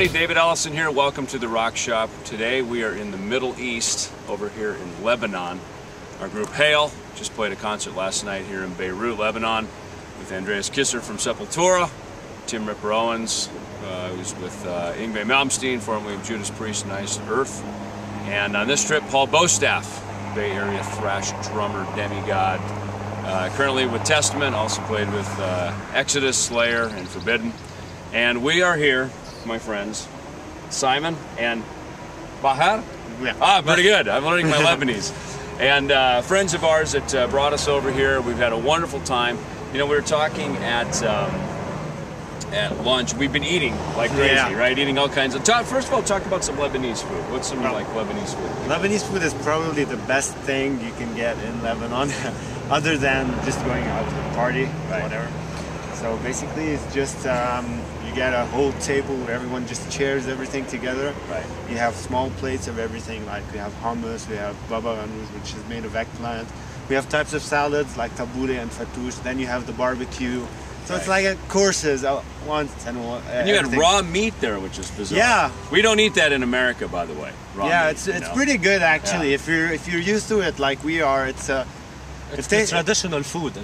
everybody, David Ellefson here. Welcome to the Rockshop. Today we are in the Middle East, over here in Lebanon. Our group Hail just played a concert last night here in Beirut, Lebanon, with Andreas Kisser from Sepultura, Tim Ripper Owens, who's with Yngwie Malmsteen, formerly of Judas Priest and Iced Earth. And on this trip, Paul Bostaff, Bay Area thrash drummer, demigod, currently with Testament, also played with Exodus, Slayer, and Forbidden. And we are here, my friends, Simon and Bahar? Yeah. Ah, pretty good. I'm learning my Lebanese. And friends of ours that brought us over here. We've had a wonderful time. You know, we were talking at lunch. We've been eating like crazy, right? Eating all kinds of... First of all, talk about some Lebanese food. What's some like Lebanese food? Lebanese food is probably the best thing you can get in Lebanon, other than just going out to a party, whatever. So basically, it's just you get a whole table where everyone just shares everything together. Right. You have small plates of everything, like we have hummus, we have baba ganoush, which is made of eggplant. We have types of salads like tabbouleh and fattoush. Then you have the barbecue. So it's like courses once and you had raw meat there, which is bizarre. Yeah. We don't eat that in America, by the way. Raw meat, it's pretty good actually. Yeah. If you're used to it like we are, it's traditional food.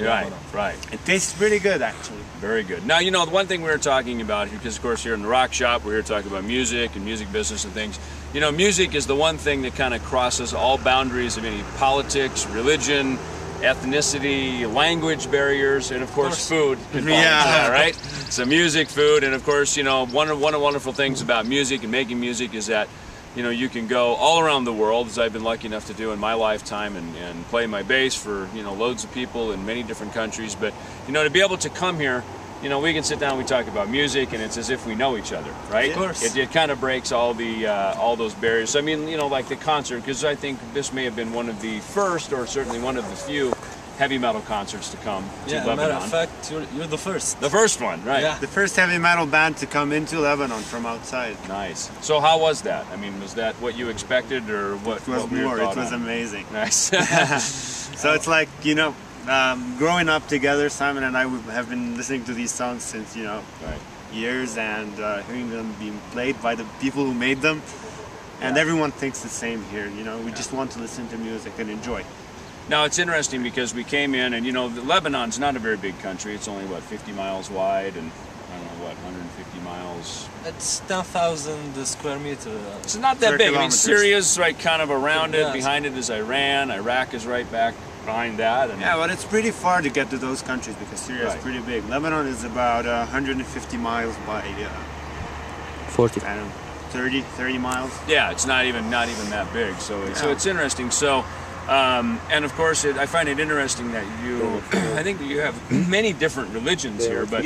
Right. It tastes pretty good actually. Very good. Now, you know, the one thing we were talking about, because of course here in the Rockshop, we're here talking about music and music business and things. You know, music is the one thing that kind of crosses all boundaries of any politics, religion, ethnicity, language barriers, and of course food. Yeah. Right? So music, food, and of course, you know, one of the wonderful things about music and making music is that, you know, you can go all around the world, as I've been lucky enough to do in my lifetime, and play my bass for, you know, loads of people in many different countries. But, you know, to be able to come here, you know, we can sit down, we talk about music, and it's as if we know each other, right? Of course. It kind of breaks all those barriers. I mean, you know, like the concert, because I think this may have been one of the first, or certainly one of the few, heavy metal concerts to come to Lebanon. Matter of fact, you're the first. The first one, right? Yeah. The first heavy metal band to come into Lebanon from outside. Nice. So how was that? I mean, was that what you expected, or what? It was more. It was amazing. Nice. So it's like, you know, growing up together, Simon and I have been listening to these songs since, you know, years, and hearing them being played by the people who made them. And everyone thinks the same here. You know, we just want to listen to music and enjoy. Now, it's interesting because we came in, and, you know, Lebanon's not a very big country. It's only, what, 50 miles wide, and, I don't know, what, 150 miles? It's 10,000 square meters. It's not that big. I mean, kilometers. Syria's right kind of around it. Behind it is Iran. Iraq is right back behind that. And yeah, but it's pretty far to get to those countries because Syria is pretty big. Lebanon is about 150 miles by 40. I don't know, 30 miles. Yeah, it's not even that big. So it's interesting. So. And of course, I find it interesting that I think that you have many different religions here, but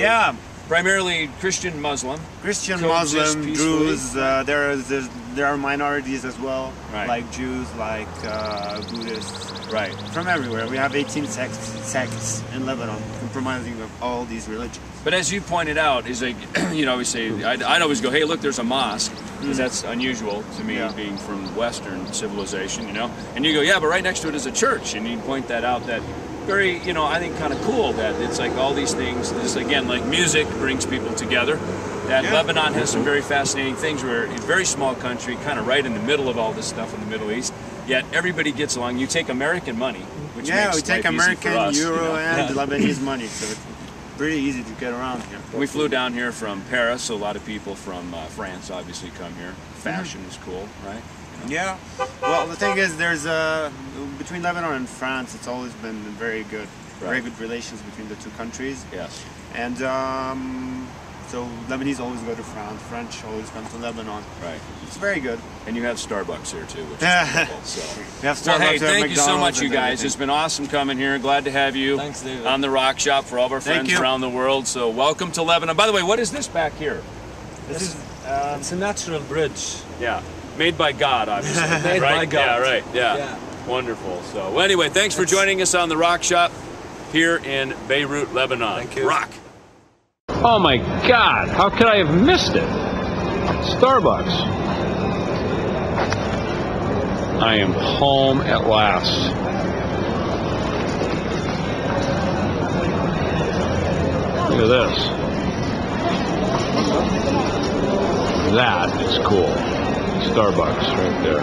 primarily Christian, Muslim. Christian, Muslim, Druze, there are minorities as well, like Jews, like Buddhists. Right. From everywhere. We have 18 sects in Lebanon, comprising of all these religions. But as you pointed out, is like, you know, we say, I'd always go, hey, look, there's a mosque, because that's unusual to me, being from Western civilization, you know. And you go, yeah, but right next to it is a church, and you point that out. That very, you know, I think kind of cool that it's like all these things. This again, like music brings people together. That Lebanon has some very fascinating things. We're a very small country, kind of right in the middle of all this stuff in the Middle East. Yet everybody gets along. You take American money, which makes we take life easy American, for us, Euro, you know? and Lebanese money, so it's pretty easy to get around here. We flew down here from Paris, so a lot of people from France obviously come here. Fashion is cool, right? You know? Yeah. Well, the thing is, there's between Lebanon and France, it's always been very good relations between the two countries. Yes. And so Lebanese always go to France, French always come to Lebanon. Right. It's very good. And you have Starbucks here too, which is wonderful. So. We have Starbucks, Well, hey, we have thank you so McDonald's much, you and guys. everything. It's been awesome coming here. Glad to have you Thanks, David. on the Rockshop for all of our Thank friends you. around the world. So welcome to Lebanon. By the way, what is this back here? This is It's a natural bridge. Yeah, made by God, obviously. Made right? by God. Yeah, right. Yeah. Wonderful. So, well, anyway, thanks for joining us on the Rockshop here in Beirut, Lebanon. Thank you. Rock. Oh my God! How could I have missed it? Starbucks. I am home at last. Look at this. That is cool. Starbucks right there.